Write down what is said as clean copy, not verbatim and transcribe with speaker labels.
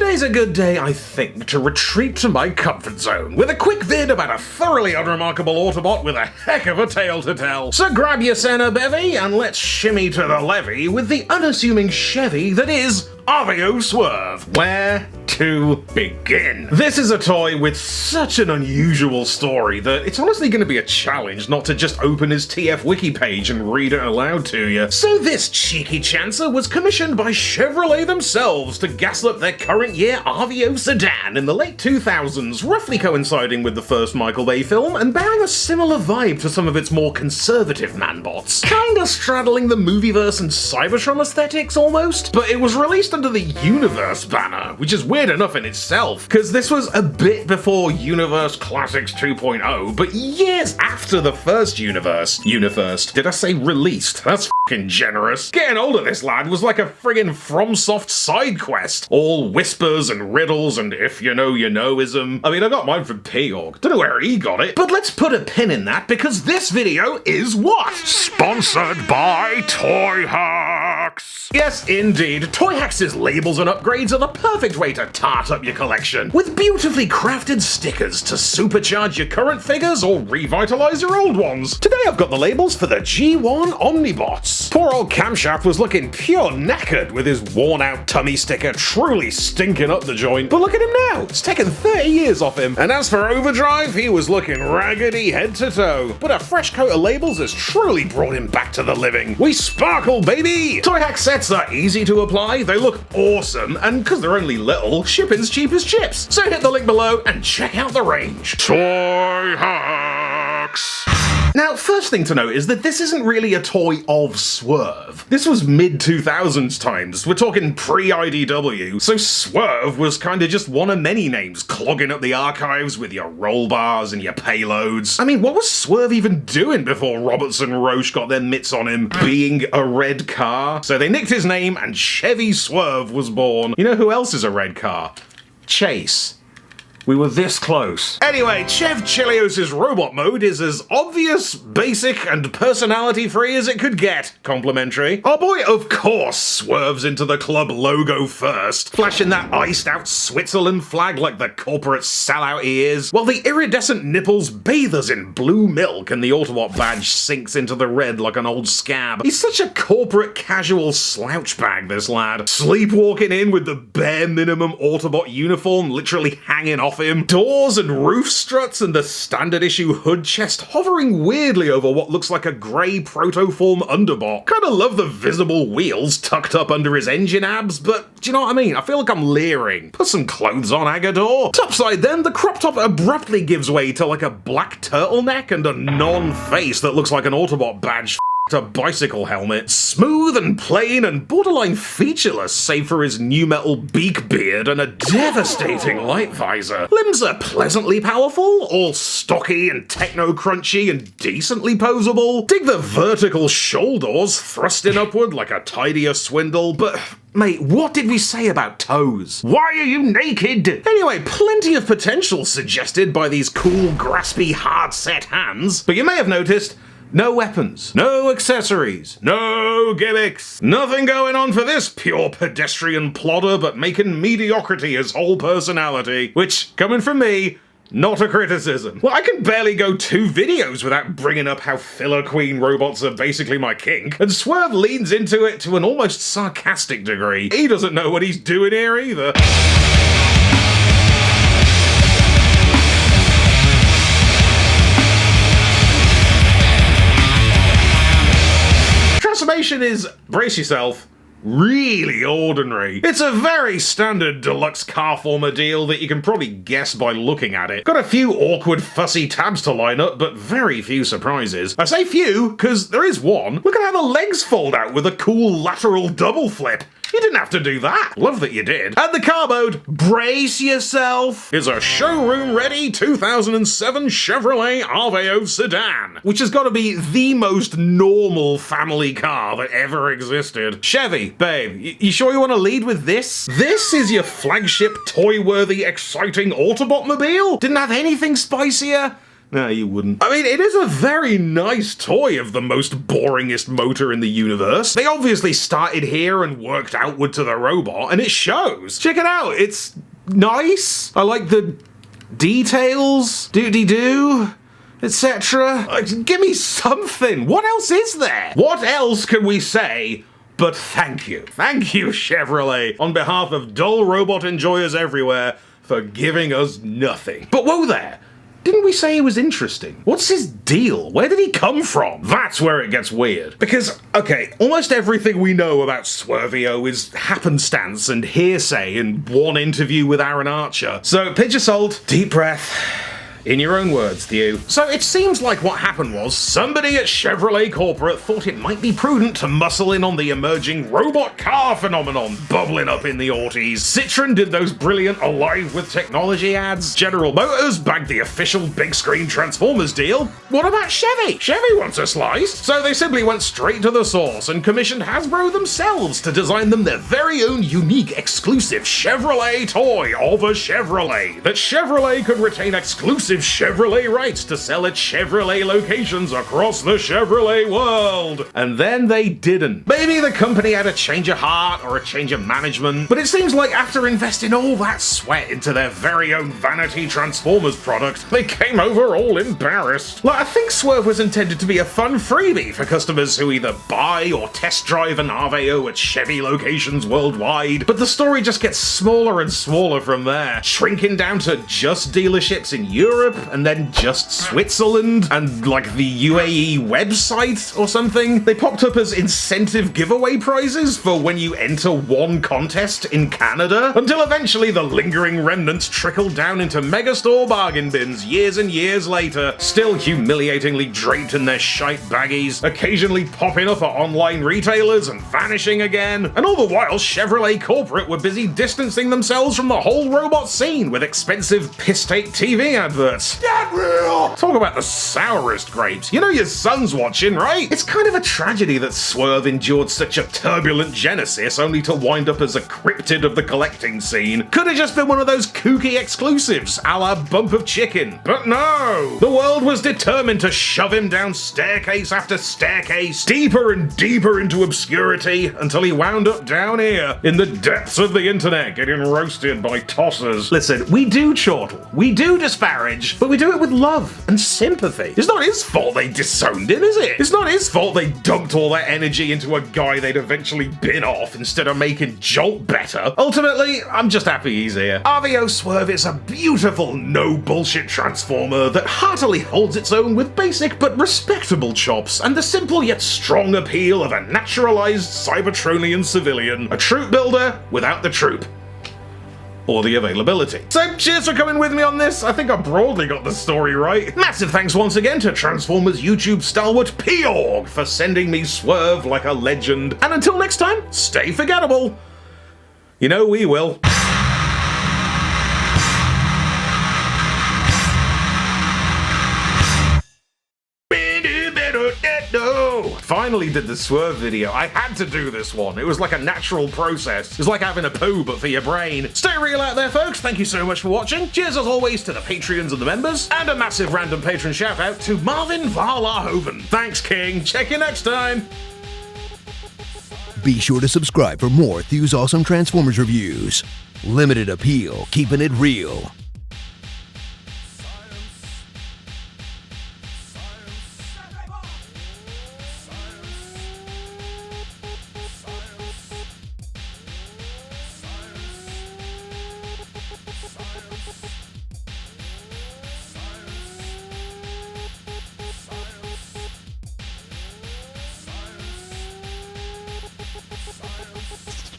Speaker 1: Today's a good day, I think, to retreat to my comfort zone with a quick vid about a thoroughly unremarkable Autobot with a heck of a tale to tell. So grab your Senna bevy and let's shimmy to the levee with the unassuming Chevy that is Aveo Swerve. Where to begin? This is a toy with such an unusual story that it's honestly going to be a challenge not to just open his TF wiki page and read it aloud to you. So this cheeky chancer was commissioned by Chevrolet themselves to gaslit their current year Aveo sedan in the late 2000s, roughly coinciding with the first Michael Bay film and bearing a similar vibe to some of its more conservative manbots. Kinda straddling the Movieverse and Cybertron aesthetics almost, but it was released under the Universe banner, which is weird enough in itself, because this was a bit before Universe Classics 2.0, but years after the first Universe. Did I say released? That's f***ing generous. Getting hold of this lad was like a friggin' FromSoft side quest, all whispers and riddles and if you know you know-ism. I mean, I got mine from P-Org. Don't know where he got it, but let's put a pin in that because this video is what? Sponsored by Toy Hacks. Yes, indeed. Toy Hacks' labels and upgrades are the perfect way to tart up your collection, with beautifully crafted stickers to supercharge your current figures or revitalize your old ones. Today I've got the labels for the G1 Omnibots. Poor old Camshaft was looking pure knackered with his worn-out tummy sticker truly stinking up the joint, but look at him now. It's taken 30 years off him. And as for Overdrive, he was looking raggedy head to toe, but a fresh coat of labels has truly brought him back to the living. We sparkle, baby! Toy Hack sets are easy to apply, they look awesome, and because they're only little, shipping's cheap as chips. So hit the link below and check out the range. Toy Hacks! Now, first thing to note is that this isn't really a toy of Swerve. This was mid-2000s times, we're talking pre-IDW, so Swerve was kinda just one of many names clogging up the archives with your roll bars and your payloads. I mean, what was Swerve even doing before Robertson Roche got their mitts on him? Being a red car? So they nicked his name and Chevy Swerve was born. You know who else is a red car? Chase. We were this close. Anyway, Chev Chilios' robot mode is as obvious, basic, and personality-free as it could get. Complimentary. Our boy, of course, swerves into the club logo first, flashing that iced-out Switzerland flag like the corporate sellout he is, while the iridescent nipples bathe us in blue milk and the Autobot badge sinks into the red like an old scab. He's such a corporate casual slouch bag, this lad. Sleepwalking in with the bare minimum Autobot uniform literally hanging off him, doors and roof struts and the standard issue hood chest hovering weirdly over what looks like a grey protoform underbot. Kinda love the visible wheels tucked up under his engine abs, but do you know what I mean? I feel like I'm leering. Put some clothes on, Agador. Topside then, the crop top abruptly gives way to like a black turtleneck and a non-face that looks like an Autobot badge a bicycle helmet. Smooth and plain and borderline featureless save for his new metal beak beard and a devastating light visor. Limbs are pleasantly powerful, all stocky and techno-crunchy and decently posable. Dig the vertical shoulders thrusting upward like a tidier swindle, but mate, what did we say about toes? Why are you naked? Anyway, plenty of potential suggested by these cool, graspy, hard-set hands, but you may have noticed no weapons, no accessories, no gimmicks. Nothing going on for this pure pedestrian plodder but making mediocrity his whole personality. Which, coming from me, not a criticism. Well, I can barely go 2 videos without bringing up how filler queen robots are basically my kink, and Swerve leans into it to an almost sarcastic degree. He doesn't know what he's doing here either. Transformation is, brace yourself, really ordinary. It's a very standard deluxe Carformer deal that you can probably guess by looking at it. Got a few awkward fussy tabs to line up, but very few surprises. I say few, because there is one. Look at how the legs fold out with a cool lateral double flip. You didn't have to do that. Love that you did. And the car mode, brace yourself, is a showroom-ready 2007 Chevrolet Aveo sedan, which has got to be the most normal family car that ever existed. Chevy, babe, you sure you want to lead with this? This is your flagship, toy-worthy, exciting Autobot-mobile? Didn't have anything spicier? No, you wouldn't. I mean, it is a very nice toy of the most boringest motor in the universe. They obviously started here and worked outward to the robot, and it shows. Check it out. It's nice. I like the details. Doody-doo. Etc. Give me something. What else is there? What else can we say but thank you? Thank you, Chevrolet, on behalf of dull robot enjoyers everywhere, for giving us nothing. But whoa there. Didn't we say he was interesting? What's his deal? Where did he come from? That's where it gets weird. Because, okay, almost everything we know about Swerveo is happenstance and hearsay in one interview with Aaron Archer. So, pinch of salt, deep breath. In your own words, Thew. So it seems like what happened was somebody at Chevrolet Corporate thought it might be prudent to muscle in on the emerging robot car phenomenon bubbling up in the aughties. Citroën did those brilliant Alive with Technology ads. General Motors bagged the official big screen Transformers deal. What about Chevy? Chevy wants a slice. So they simply went straight to the source and commissioned Hasbro themselves to design them their very own unique exclusive Chevrolet toy of a Chevrolet. That Chevrolet could retain exclusive Chevrolet rights to sell at Chevrolet locations across the Chevrolet world. And then they didn't. Maybe the company had a change of heart or a change of management, but it seems like after investing all that sweat into their very own vanity Transformers product, they came over all embarrassed. Like, I think Swerve was intended to be a fun freebie for customers who either buy or test drive an Aveo at Chevy locations worldwide, but the story just gets smaller and smaller from there, shrinking down to just dealerships in Europe, and then just Switzerland, and like the UAE website or something. They popped up as incentive giveaway prizes for when you enter one contest in Canada, until eventually the lingering remnants trickled down into megastore bargain bins years and years later, still humiliatingly draped in their shite baggies, occasionally popping up at online retailers and vanishing again. And all the while, Chevrolet Corporate were busy distancing themselves from the whole robot scene with expensive piss-take TV adverts. Get real! Talk about the sourest grapes. You know your son's watching, right? It's kind of a tragedy that Swerve endured such a turbulent genesis only to wind up as a cryptid of the collecting scene. Could have just been one of those kooky exclusives, a la Bump of Chicken. But no! The world was determined to shove him down staircase after staircase, deeper and deeper into obscurity, until he wound up down here, in the depths of the internet, getting roasted by tossers. Listen, we do chortle, we do disparage, but we do it with love and sympathy. It's not his fault they disowned him, is it? It's not his fault they dumped all that energy into a guy they'd eventually bin off instead of making Jolt better. Ultimately, I'm just happy he's here. Aveo Swerve is a beautiful, no-bullshit Transformer that heartily holds its own with basic but respectable chops and the simple yet strong appeal of a naturalized Cybertronian civilian. A troop builder without the troop. Or the availability. So cheers for coming with me on this. I think I broadly got the story right. Massive thanks once again to Transformers YouTube stalwart P-Org for sending me Swerve like a legend. And until next time, stay forgettable. You know we will. Finally did the Swerve video. I had to do this one. It was like a natural process. It's like having a poo, but for your brain. Stay real out there, folks. Thank you so much for watching. Cheers as always to the Patreons and the members. And a massive random patron shout out to Marvin Varlahoven. Thanks, King. Check you next time.
Speaker 2: Be sure to subscribe for more Thew's awesome Transformers reviews. Limited appeal, keeping it real.
Speaker 3: Science.